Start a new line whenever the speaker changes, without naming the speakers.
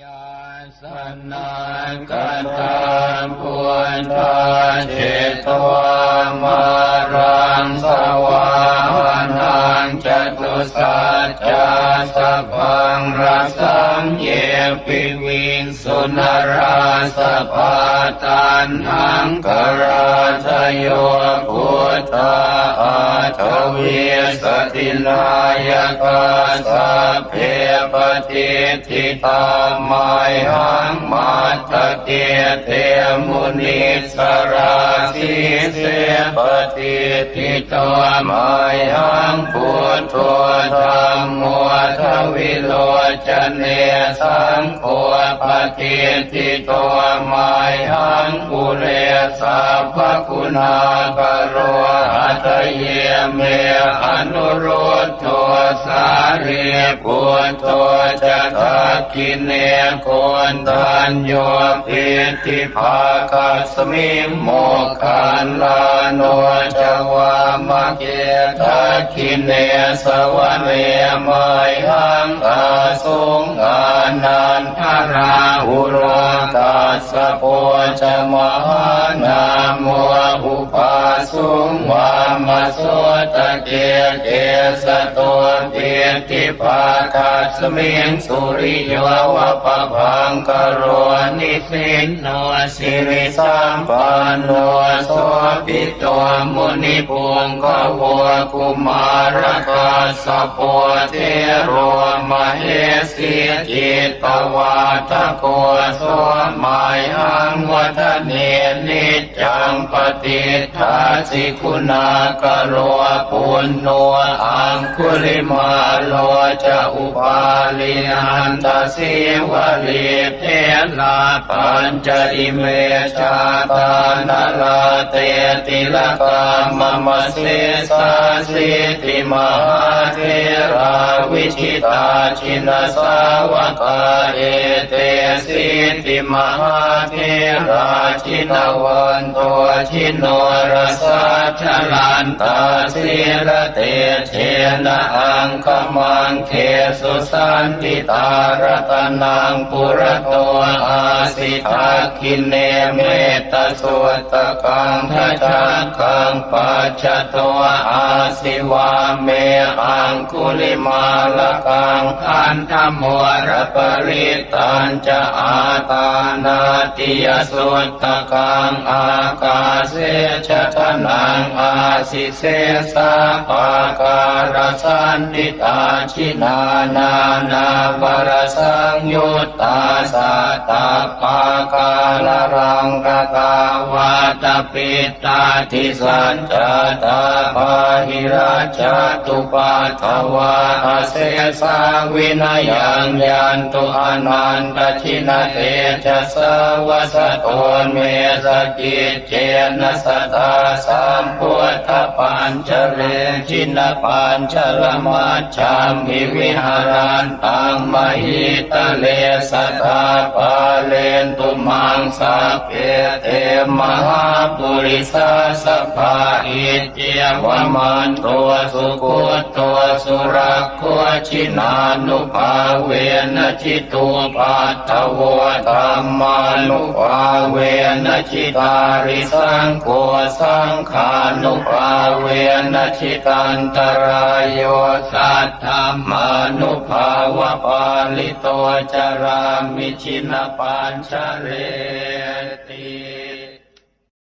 ยาสนังกัตตาพุทธาเจโตมารังสวานังจตุสัจจะสัพพังรัสสังเยปิวินสุนราสภาตันหังกราชโยพุทธาอาทวีสตินายกาสัพเพปฏิทิตามายหังมัตตเกเทมุนิสราสีเสปฏิทิตามายหังพุทโธธัมโมทวิโลจเนสังโฆปฏิทิตามายหังปุเรสัพพคุณากโรอัตเยเมอนุรุตโทสารีปุตโตจะทักขิเนโกนทัญโยปิติภาคัสมิโมกขันลาโนจวามะเกทักขิเนสวะเนมัยหังอาสุงอานันทราหุโรกัสสะโพจมหานามโมอุปาสุงวามะโสตะเกเกสะโตเปียติภาคัสมิงสุริโยวะปะพังกโรนิสินโนสิริสัมปันโนโสปิโตมุนิปุงกโวกุมารกัสสะโพเทโรมเหสีจิตตวาทโกโสมัยหังวัฏเนนิจังปฏิทาสิคุณากโรปุณโนอังคุลิมาโลจะอุปาลิหันตสิวลีเทลาปัญจอิเมชาตานาลาเตติลกามมะเสสาสิติมหาเทราวิชิตาชินสาวกาเอเตสิติมหาเทราชินวันโตชินโนรสัจลันตาสิระเตเชนะอังคมังเขสุสันติตารตนังปุระโตอาสิทักขิเนเมตตสุตตะกังทัจกังปัจจโตอาสิวาเมอังคุลิมาลกังอันธโมระปริตัญจะอาตานาติยสุตตะกังอากาเสชะทนังอาสิเสสะปาการสันติตาชินานานาบรสังยุตตาสัตตปาการังกตาวาตปิตาทิสัจจตาปาหิราชตุปัฏฐวาเสสาวินยังยันตุอนันตชินเตจะสวะสะโตเมสกิจเจนะสตาสัมพุทธปัญจเรชินปัญจลมัจฉามิวิหารันตังมหิตเลสตาปาเลนตุมังสัพเพเตมหาปุริสาสัพพะอิเจวมันตัวสุขุตัวสุรักขวชินานุภาเวนะจิตุปัฏฐวธัมมานุภาเวนะจิตาริสังโฆสังขานุภาเวนะจิตันตรายโยสัทธัมมานุภาวะปาลิโตจารามิชินปัญชเรติ